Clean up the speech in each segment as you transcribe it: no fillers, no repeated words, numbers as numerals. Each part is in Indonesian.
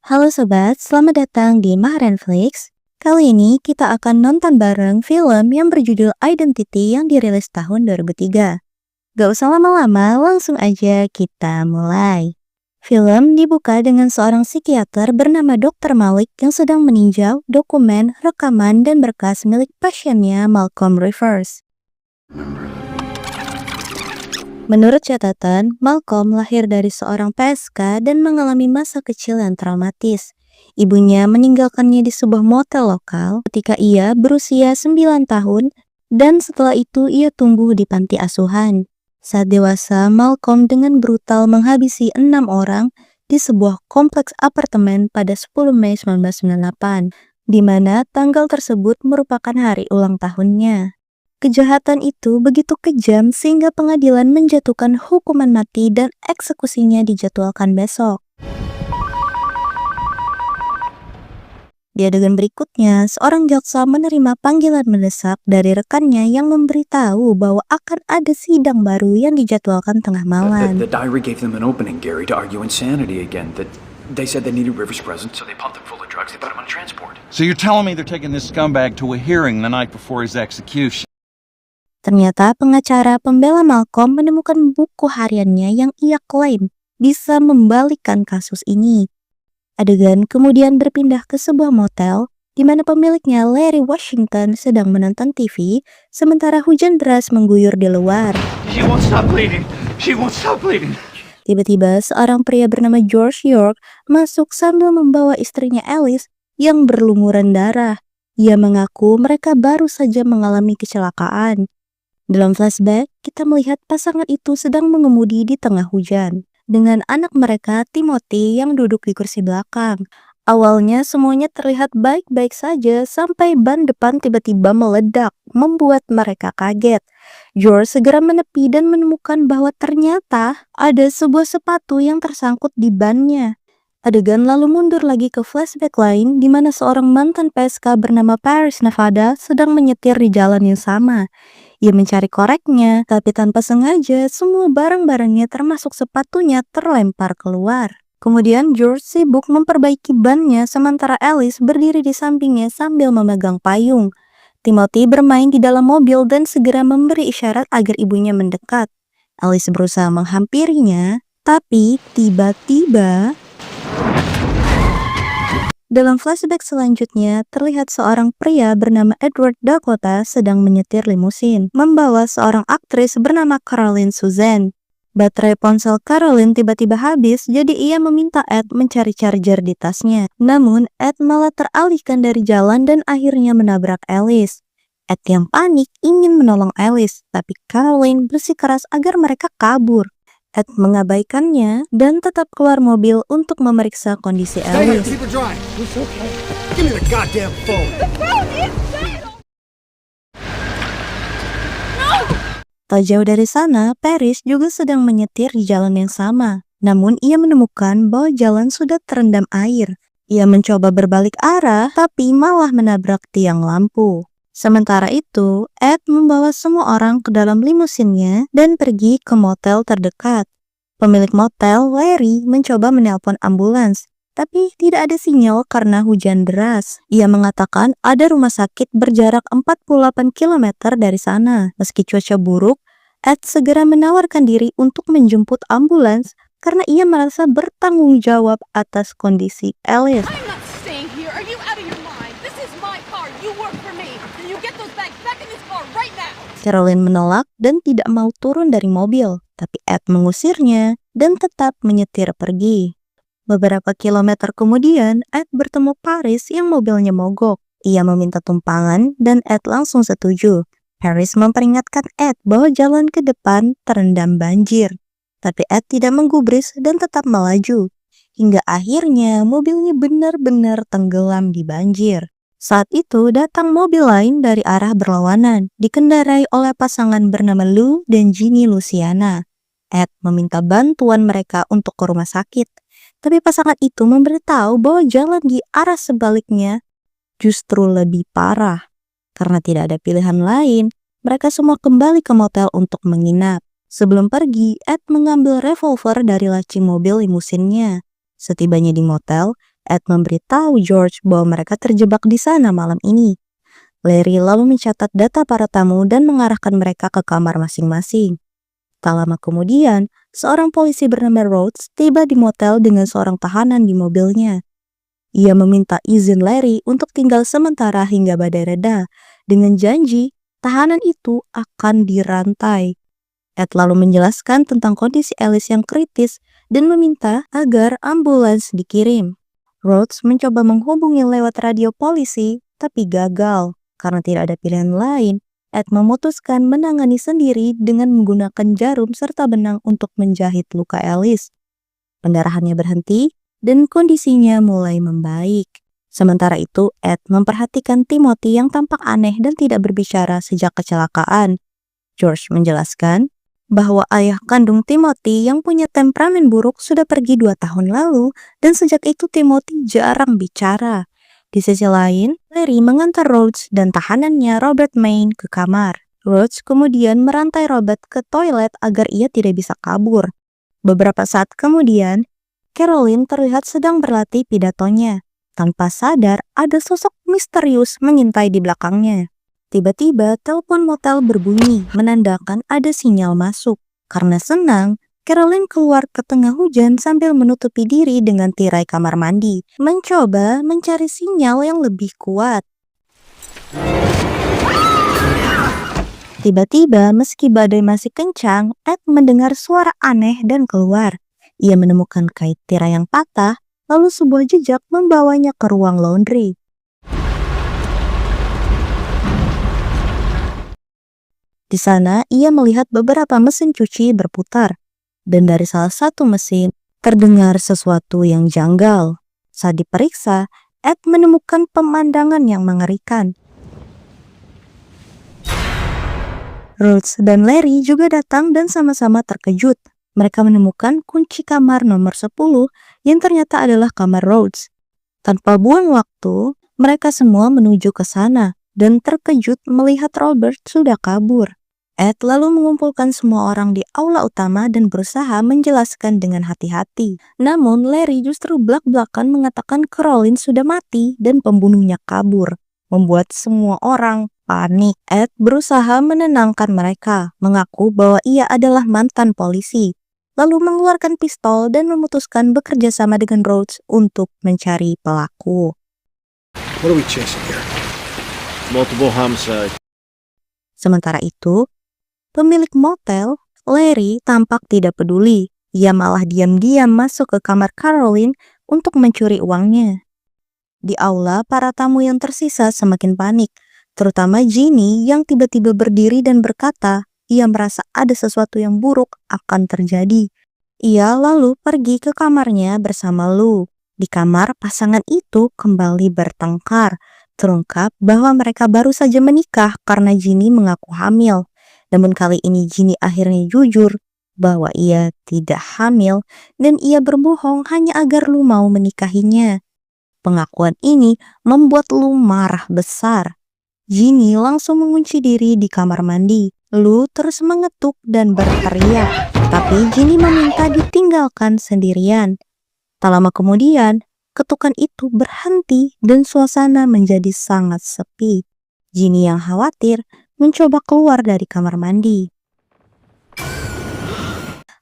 Halo sobat, selamat datang di Mahrenflix. Kali ini kita akan nonton bareng film yang berjudul Identity yang dirilis tahun 2003. Gak usah lama-lama, langsung aja kita mulai. Film dibuka dengan seorang psikiater bernama Dr. Malik yang sedang meninjau dokumen, rekaman, dan berkas milik pasiennya Malcolm Rivers. Menurut catatan, Malcolm lahir dari seorang PSK dan mengalami masa kecil yang traumatis. Ibunya meninggalkannya di sebuah motel lokal ketika ia berusia 9 tahun dan setelah itu ia tumbuh di panti asuhan. Saat dewasa, Malcolm dengan brutal menghabisi 6 orang di sebuah kompleks apartemen pada 10 Mei 1998, di mana tanggal tersebut merupakan hari ulang tahunnya. Kejahatan itu begitu kejam sehingga pengadilan menjatuhkan hukuman mati dan eksekusinya dijadwalkan besok. Di adegan berikutnya, seorang jaksa menerima panggilan mendesak dari rekannya yang memberitahu bahwa akan ada sidang baru yang dijadwalkan tengah malam. The diary gave them an opening, Gary, to argue insanity again. They said they needed Rivers' present, so they pumped him full of drugs. They put him on transport. So you're telling me they're taking this scumbag to a hearing the night before his execution? Ternyata pengacara pembela Malcolm menemukan buku hariannya yang ia klaim bisa membalikkan kasus ini. Adegan kemudian berpindah ke sebuah motel di mana pemiliknya Larry Washington sedang menonton TV sementara hujan deras mengguyur di luar. She won't stop bleeding. She won't stop bleeding. Tiba-tiba seorang pria bernama George York masuk sambil membawa istrinya Alice yang berlumuran darah. Ia mengaku mereka baru saja mengalami kecelakaan. Dalam flashback, kita melihat pasangan itu sedang mengemudi di tengah hujan dengan anak mereka, Timothy, yang duduk di kursi belakang. Awalnya semuanya terlihat baik-baik saja sampai ban depan tiba-tiba meledak, membuat mereka kaget. George segera menepi dan menemukan bahwa ternyata ada sebuah sepatu yang tersangkut di bannya. Adegan lalu mundur lagi ke flashback lain di mana seorang mantan PSK bernama Paris Nevada sedang menyetir di jalan yang sama. Ia mencari koreknya, tapi tanpa sengaja semua barang-barangnya termasuk sepatunya terlempar keluar. Kemudian George sibuk memperbaiki bannya sementara Alice berdiri di sampingnya sambil memegang payung. Timothy bermain di dalam mobil dan segera memberi isyarat agar ibunya mendekat. Alice berusaha menghampirinya, tapi tiba-tiba dalam flashback selanjutnya, terlihat seorang pria bernama Edward Dakota sedang menyetir limusin, membawa seorang aktris bernama Caroline Suzanne. Baterai ponsel Caroline tiba-tiba habis, jadi ia meminta Ed mencari charger di tasnya. Namun, Ed malah teralihkan dari jalan dan akhirnya menabrak Alice. Ed yang panik ingin menolong Alice, tapi Caroline bersikeras agar mereka kabur. Ed mengabaikannya dan tetap keluar mobil untuk memeriksa kondisi Alice. Tak jauh dari sana, Paris juga sedang menyetir di jalan yang sama. Namun ia menemukan bahwa jalan sudah terendam air. Ia mencoba berbalik arah, tapi malah menabrak tiang lampu. Sementara itu, Ed membawa semua orang ke dalam limusinnya dan pergi ke motel terdekat. Pemilik motel, Larry, mencoba menelpon ambulans, tapi tidak ada sinyal karena hujan deras. Ia mengatakan ada rumah sakit berjarak 48 km dari sana. Meski cuaca buruk, Ed segera menawarkan diri untuk menjemput ambulans karena ia merasa bertanggung jawab atas kondisi Alice. Caroline menolak dan tidak mau turun dari mobil, tapi Ed mengusirnya dan tetap menyetir pergi. Beberapa kilometer kemudian, Ed bertemu Paris yang mobilnya mogok. Ia meminta tumpangan dan Ed langsung setuju. Paris memperingatkan Ed bahwa jalan ke depan terendam banjir. Tapi Ed tidak menggubris dan tetap melaju. Hingga akhirnya mobilnya benar-benar tenggelam di banjir. Saat itu datang mobil lain dari arah berlawanan, dikendarai oleh pasangan bernama Lou dan Ginny Luciana. Ed meminta bantuan mereka untuk ke rumah sakit, tapi pasangan itu memberitahu bahwa jalan di arah sebaliknya justru lebih parah. Karena tidak ada pilihan lain, mereka semua kembali ke motel untuk menginap. Sebelum pergi, Ed mengambil revolver dari laci mobil limusinnya. Setibanya di motel, Ed memberitahu George bahwa mereka terjebak di sana malam ini. Larry lalu mencatat data para tamu dan mengarahkan mereka ke kamar masing-masing. Tak lama kemudian, seorang polisi bernama Rhodes tiba di motel dengan seorang tahanan di mobilnya. Ia meminta izin Larry untuk tinggal sementara hingga badai reda, dengan janji tahanan itu akan dirantai. Ed lalu menjelaskan tentang kondisi Alice yang kritis dan meminta agar ambulans dikirim. Rhodes mencoba menghubungi lewat radio polisi, tapi gagal. Karena tidak ada pilihan lain, Ed memutuskan menangani sendiri dengan menggunakan jarum serta benang untuk menjahit luka Alice. Pendarahannya berhenti dan kondisinya mulai membaik. Sementara itu, Ed memperhatikan Timothy yang tampak aneh dan tidak berbicara sejak kecelakaan. George menjelaskan bahwa ayah kandung Timothy yang punya temperamen buruk sudah pergi 2 tahun lalu dan sejak itu Timothy jarang bicara. Di sisi lain, Larry mengantar Rhodes dan tahanannya Robert Maine ke kamar. Rhodes kemudian merantai Robert ke toilet agar ia tidak bisa kabur. Beberapa saat kemudian, Caroline terlihat sedang berlatih pidatonya. Tanpa sadar, ada sosok misterius mengintai di belakangnya. Tiba-tiba, telepon motel berbunyi, menandakan ada sinyal masuk. Karena senang, Caroline keluar ke tengah hujan sambil menutupi diri dengan tirai kamar mandi, mencoba mencari sinyal yang lebih kuat. Tiba-tiba, meski badai masih kencang, Ed mendengar suara aneh dan keluar. Ia menemukan kait tirai yang patah, lalu sebuah jejak membawanya ke ruang laundry. Di sana, ia melihat beberapa mesin cuci berputar, dan dari salah satu mesin terdengar sesuatu yang janggal. Saat diperiksa, Ed menemukan pemandangan yang mengerikan. Rhodes dan Larry juga datang dan sama-sama terkejut. Mereka menemukan kunci kamar nomor 10 yang ternyata adalah kamar Rhodes. Tanpa buang waktu, mereka semua menuju ke sana dan terkejut melihat Robert sudah kabur. Ed lalu mengumpulkan semua orang di aula utama dan berusaha menjelaskan dengan hati-hati. Namun Larry justru belak-belakan mengatakan Caroline sudah mati dan pembunuhnya kabur, membuat semua orang panik. Ed berusaha menenangkan mereka, mengaku bahwa ia adalah mantan polisi, lalu mengeluarkan pistol dan memutuskan bekerja sama dengan Rhodes untuk mencari pelaku. What are we chasing here? Multiple homicide. Sementara itu, pemilik motel, Larry, tampak tidak peduli. Ia malah diam-diam masuk ke kamar Caroline untuk mencuri uangnya. Di aula, para tamu yang tersisa semakin panik, terutama Ginny yang tiba-tiba berdiri dan berkata ia merasa ada sesuatu yang buruk akan terjadi. Ia lalu pergi ke kamarnya bersama Lou. Di kamar, pasangan itu kembali bertengkar. Terungkap bahwa mereka baru saja menikah karena Ginny mengaku hamil. Namun kali ini Ginny akhirnya jujur bahwa ia tidak hamil dan ia berbohong hanya agar Lou mau menikahinya. Pengakuan ini membuat Lou marah besar. Ginny langsung mengunci diri di kamar mandi. Lou terus mengetuk dan berteriak, tapi Ginny meminta ditinggalkan sendirian. Tak lama kemudian, ketukan itu berhenti dan suasana menjadi sangat sepi. Ginny yang khawatir mencoba keluar dari kamar mandi.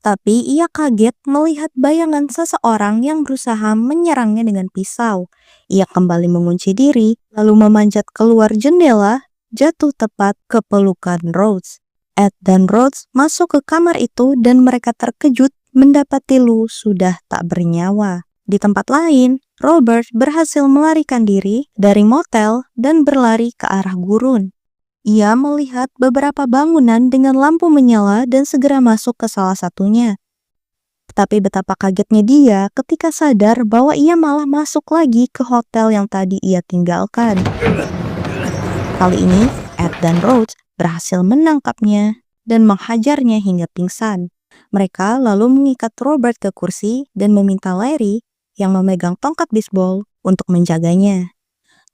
Tapi ia kaget melihat bayangan seseorang yang berusaha menyerangnya dengan pisau. Ia kembali mengunci diri, lalu memanjat keluar jendela, jatuh tepat ke pelukan Rhodes. Ed dan Rhodes masuk ke kamar itu dan mereka terkejut mendapati Lou sudah tak bernyawa. Di tempat lain, Robert berhasil melarikan diri dari motel dan berlari ke arah gurun. Ia melihat beberapa bangunan dengan lampu menyala dan segera masuk ke salah satunya. Tapi betapa kagetnya dia ketika sadar bahwa ia malah masuk lagi ke hotel yang tadi ia tinggalkan. Kali ini, Ed dan Rhodes berhasil menangkapnya dan menghajarnya hingga pingsan. Mereka lalu mengikat Robert ke kursi dan meminta Larry yang memegang tongkat bisbol untuk menjaganya.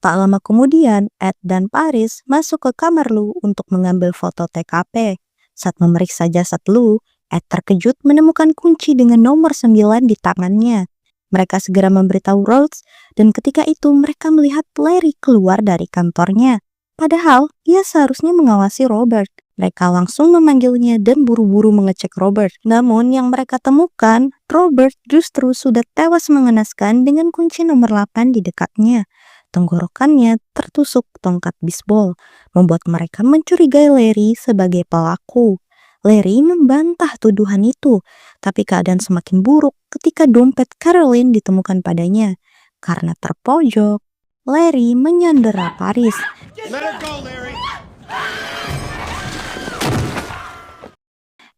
Tak lama kemudian, Ed dan Paris masuk ke kamar Lou untuk mengambil foto TKP. Saat memeriksa jasad Lou, Ed terkejut menemukan kunci dengan nomor 9 di tangannya. Mereka segera memberitahu Rhodes dan ketika itu mereka melihat Larry keluar dari kantornya. Padahal ia seharusnya mengawasi Robert. Mereka langsung memanggilnya dan buru-buru mengecek Robert. Namun yang mereka temukan, Robert justru sudah tewas mengenaskan dengan kunci nomor 8 di dekatnya. Tenggorokannya tertusuk tongkat bisbol, membuat mereka mencurigai Larry sebagai pelaku. Larry membantah tuduhan itu, tapi keadaan semakin buruk ketika dompet Caroline ditemukan padanya. Karena terpojok, Larry menyandera Paris. Let her go, Larry!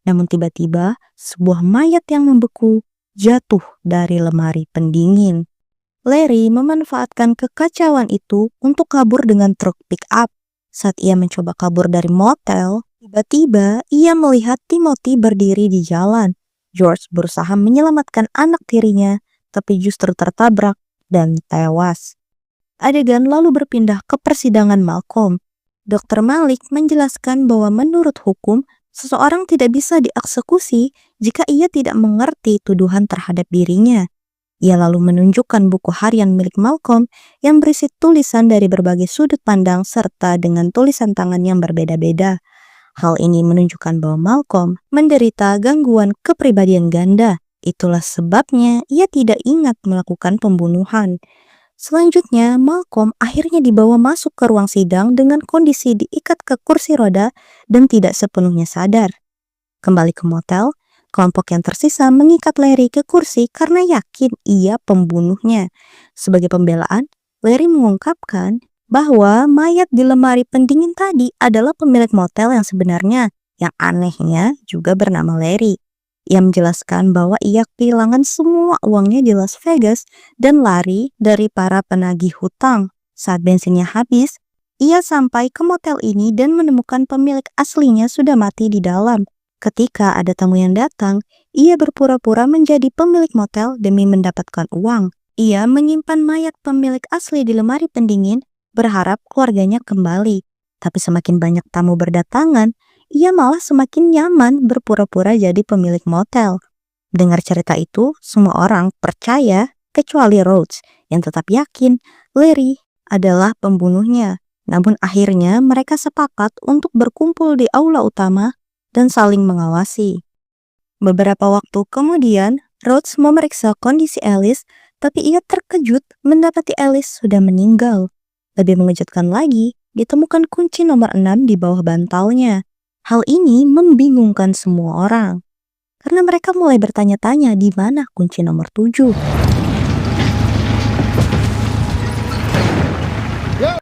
Namun tiba-tiba, sebuah mayat yang membeku jatuh dari lemari pendingin. Larry memanfaatkan kekacauan itu untuk kabur dengan truk pick-up. Saat ia mencoba kabur dari motel, tiba-tiba ia melihat Timothy berdiri di jalan. George berusaha menyelamatkan anak tirinya, tapi justru tertabrak dan tewas. Adegan lalu berpindah ke persidangan Malcolm. Dr. Malik menjelaskan bahwa menurut hukum, seseorang tidak bisa dieksekusi jika ia tidak mengerti tuduhan terhadap dirinya. Ia lalu menunjukkan buku harian milik Malcolm yang berisi tulisan dari berbagai sudut pandang serta dengan tulisan tangan yang berbeda-beda. Hal ini menunjukkan bahwa Malcolm menderita gangguan kepribadian ganda. Itulah sebabnya ia tidak ingat melakukan pembunuhan. Selanjutnya, Malcolm akhirnya dibawa masuk ke ruang sidang dengan kondisi diikat ke kursi roda dan tidak sepenuhnya sadar. Kembali ke motel, kelompok yang tersisa mengikat Larry ke kursi karena yakin ia pembunuhnya. Sebagai pembelaan, Larry mengungkapkan bahwa mayat di lemari pendingin tadi adalah pemilik motel yang sebenarnya, yang anehnya juga bernama Larry. Ia menjelaskan bahwa ia kehilangan semua uangnya di Las Vegas dan lari dari para penagih hutang. Saat bensinnya habis, ia sampai ke motel ini dan menemukan pemilik aslinya sudah mati di dalam. Ketika ada tamu yang datang, ia berpura-pura menjadi pemilik motel demi mendapatkan uang. Ia menyimpan mayat pemilik asli di lemari pendingin, berharap keluarganya kembali. Tapi semakin banyak tamu berdatangan, ia malah semakin nyaman berpura-pura jadi pemilik motel. Dengar cerita itu, semua orang percaya kecuali Rhodes yang tetap yakin Larry adalah pembunuhnya. Namun akhirnya mereka sepakat untuk berkumpul di aula utama dan saling mengawasi. Beberapa waktu kemudian, Rhodes memeriksa kondisi Alice, tapi ia terkejut mendapati Alice sudah meninggal. Lebih mengejutkan lagi, ditemukan kunci nomor 6 di bawah bantalnya. Hal ini membingungkan semua orang, karena mereka mulai bertanya-tanya di mana kunci nomor 7.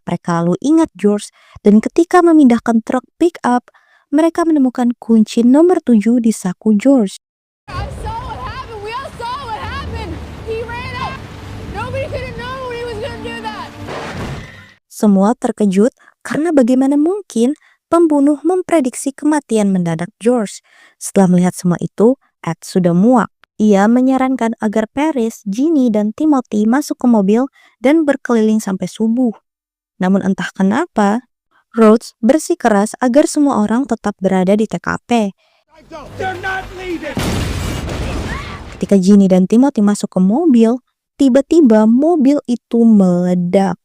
Mereka lalu ingat George, dan ketika memindahkan truk pick-up, mereka menemukan kunci nomor 7 di saku George. Semua terkejut karena bagaimana mungkin pembunuh memprediksi kematian mendadak George. Setelah melihat semua itu, Ed sudah muak. Ia menyarankan agar Paris, Ginny, dan Timothy masuk ke mobil dan berkeliling sampai subuh. Namun entah kenapa, Rhodes bersikeras agar semua orang tetap berada di TKP. Ketika Ginny dan Timothy masuk ke mobil, tiba-tiba mobil itu meledak.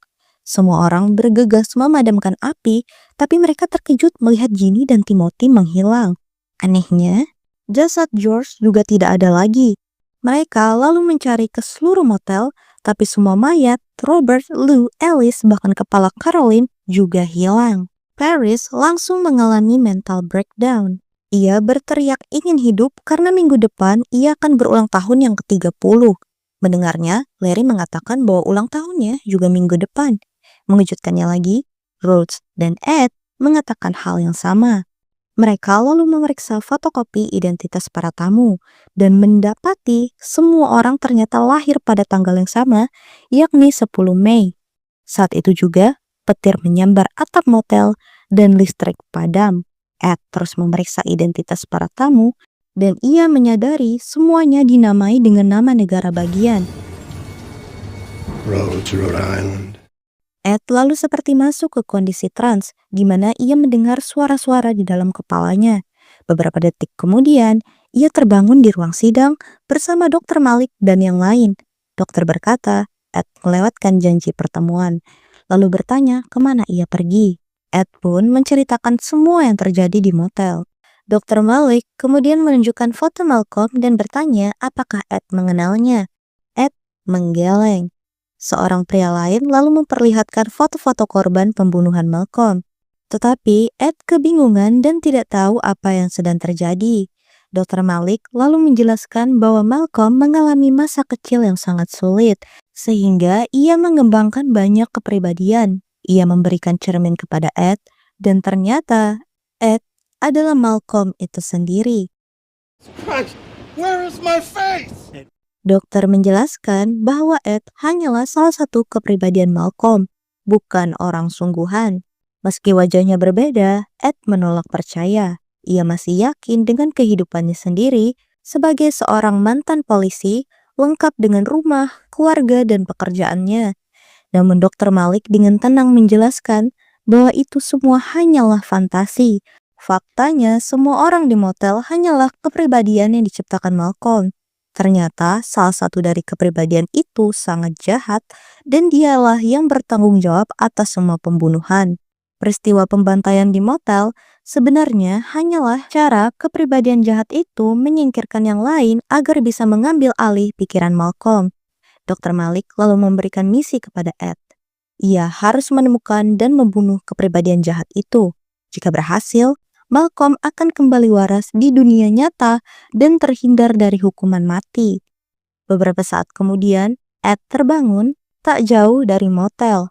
Semua orang bergegas memadamkan api, tapi mereka terkejut melihat Ginny dan Timothy menghilang. Anehnya, jasad George juga tidak ada lagi. Mereka lalu mencari ke seluruh motel, tapi semua mayat, Robert, Lou, Alice, bahkan kepala Caroline juga hilang. Paris langsung mengalami mental breakdown. Ia berteriak ingin hidup karena minggu depan ia akan berulang tahun yang ke-30. Mendengarnya, Larry mengatakan bahwa ulang tahunnya juga minggu depan. Mengejutkannya lagi, Rhodes dan Ed mengatakan hal yang sama. Mereka lalu memeriksa fotokopi identitas para tamu dan mendapati semua orang ternyata lahir pada tanggal yang sama, yakni 10 Mei. Saat itu juga, petir menyambar atap motel dan listrik padam. Ed terus memeriksa identitas para tamu dan ia menyadari semuanya dinamai dengan nama negara bagian. Rhodes, Rhode Island. Ed lalu seperti masuk ke kondisi trans, di mana ia mendengar suara-suara di dalam kepalanya. Beberapa detik kemudian, ia terbangun di ruang sidang bersama Dr. Malik dan yang lain. Dokter berkata, Ed melewatkan janji pertemuan, lalu bertanya kemana ia pergi. Ed pun menceritakan semua yang terjadi di motel. Dokter Malik kemudian menunjukkan foto Malcolm dan bertanya apakah Ed mengenalnya. Ed menggeleng. Seorang pria lain lalu memperlihatkan foto-foto korban pembunuhan Malcolm. Tetapi Ed kebingungan dan tidak tahu apa yang sedang terjadi. Dr. Malik lalu menjelaskan bahwa Malcolm mengalami masa kecil yang sangat sulit, sehingga ia mengembangkan banyak kepribadian. Ia memberikan cermin kepada Ed, dan ternyata Ed adalah Malcolm itu sendiri. Christ, where is my face? Dokter menjelaskan bahwa Ed hanyalah salah satu kepribadian Malcolm, bukan orang sungguhan. Meski wajahnya berbeda, Ed menolak percaya. Ia masih yakin dengan kehidupannya sendiri sebagai seorang mantan polisi, lengkap dengan rumah, keluarga, dan pekerjaannya. Namun Dr. Malik dengan tenang menjelaskan bahwa itu semua hanyalah fantasi. Faktanya, semua orang di motel hanyalah kepribadian yang diciptakan Malcolm. Ternyata salah satu dari kepribadian itu sangat jahat dan dialah yang bertanggung jawab atas semua pembunuhan. Peristiwa pembantaian di motel sebenarnya hanyalah cara kepribadian jahat itu menyingkirkan yang lain agar bisa mengambil alih pikiran Malcolm. Dr. Malik lalu memberikan misi kepada Ed. Ia harus menemukan dan membunuh kepribadian jahat itu. Jika berhasil, Malcolm akan kembali waras di dunia nyata dan terhindar dari hukuman mati. Beberapa saat kemudian, Ed terbangun tak jauh dari motel.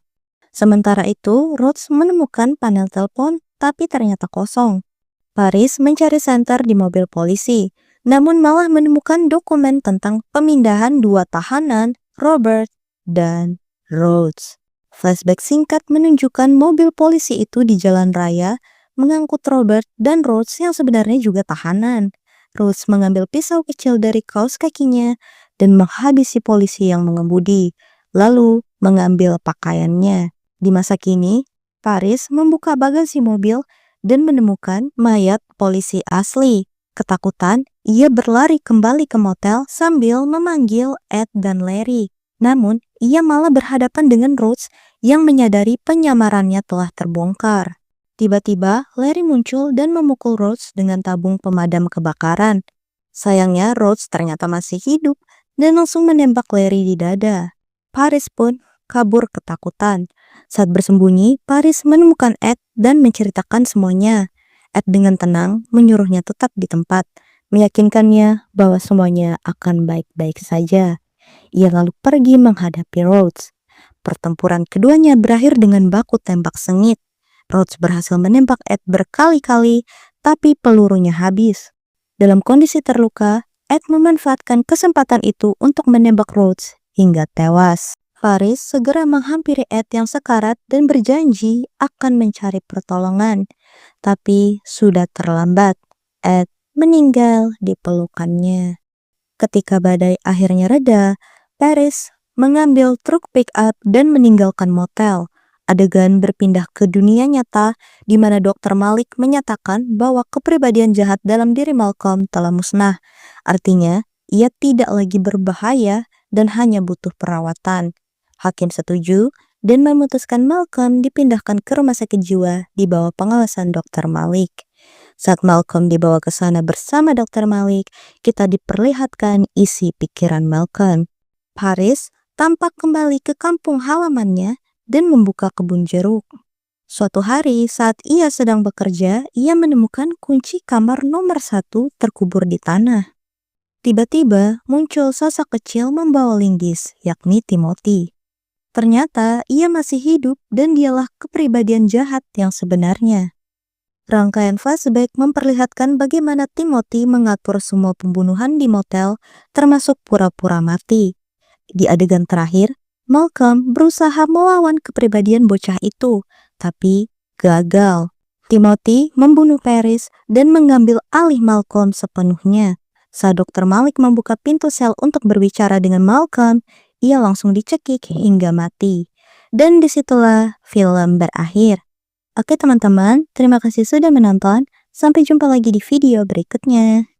Sementara itu, Rhodes menemukan panel telepon, tapi ternyata kosong. Paris mencari senter di mobil polisi, namun malah menemukan dokumen tentang pemindahan dua tahanan, Robert dan Rhodes. Flashback singkat menunjukkan mobil polisi itu di jalan raya, mengangkut Robert dan Rhodes yang sebenarnya juga tahanan. Rhodes mengambil pisau kecil dari kaos kakinya dan menghabisi polisi yang mengemudi, lalu mengambil pakaiannya. Di masa kini, Paris membuka bagasi mobil dan menemukan mayat polisi asli. Ketakutan, ia berlari kembali ke motel sambil memanggil Ed dan Larry. Namun, ia malah berhadapan dengan Rhodes yang menyadari penyamarannya telah terbongkar. Tiba-tiba, Larry muncul dan memukul Rhodes dengan tabung pemadam kebakaran. Sayangnya, Rhodes ternyata masih hidup dan langsung menembak Larry di dada. Paris pun kabur ketakutan. Saat bersembunyi, Paris menemukan Ed dan menceritakan semuanya. Ed dengan tenang menyuruhnya tetap di tempat, meyakinkannya bahwa semuanya akan baik-baik saja. Ia lalu pergi menghadapi Rhodes. Pertempuran keduanya berakhir dengan baku tembak sengit. Rhodes berhasil menembak Ed berkali-kali, tapi pelurunya habis. Dalam kondisi terluka, Ed memanfaatkan kesempatan itu untuk menembak Rhodes hingga tewas. Paris segera menghampiri Ed yang sekarat dan berjanji akan mencari pertolongan. Tapi sudah terlambat. Ed meninggal di pelukannya. Ketika badai akhirnya reda, Paris mengambil truk pick-up dan meninggalkan motel. Adegan berpindah ke dunia nyata di mana Dr. Malik menyatakan bahwa kepribadian jahat dalam diri Malcolm telah musnah. Artinya, ia tidak lagi berbahaya dan hanya butuh perawatan. Hakim setuju dan memutuskan Malcolm dipindahkan ke rumah sakit jiwa di bawah pengawasan Dr. Malik. Saat Malcolm dibawa ke sana bersama Dr. Malik, kita diperlihatkan isi pikiran Malcolm. Paris tampak kembali ke kampung halamannya dan membuka kebun jeruk. Suatu hari saat ia sedang bekerja, ia menemukan kunci kamar nomor 1 terkubur di tanah. Tiba-tiba muncul sosok kecil membawa linggis, yakni Timothy. Ternyata ia masih hidup dan dialah kepribadian jahat yang sebenarnya. Rangkaian flashback memperlihatkan bagaimana Timothy mengatur semua pembunuhan di motel, termasuk pura-pura mati. Di adegan terakhir, Malcolm berusaha melawan kepribadian bocah itu, tapi gagal. Timothy membunuh Paris dan mengambil alih Malcolm sepenuhnya. Saat Dr. Malik membuka pintu sel untuk berbicara dengan Malcolm, ia langsung dicekik hingga mati. Dan disitulah film berakhir. Oke teman-teman, terima kasih sudah menonton. Sampai jumpa lagi di video berikutnya.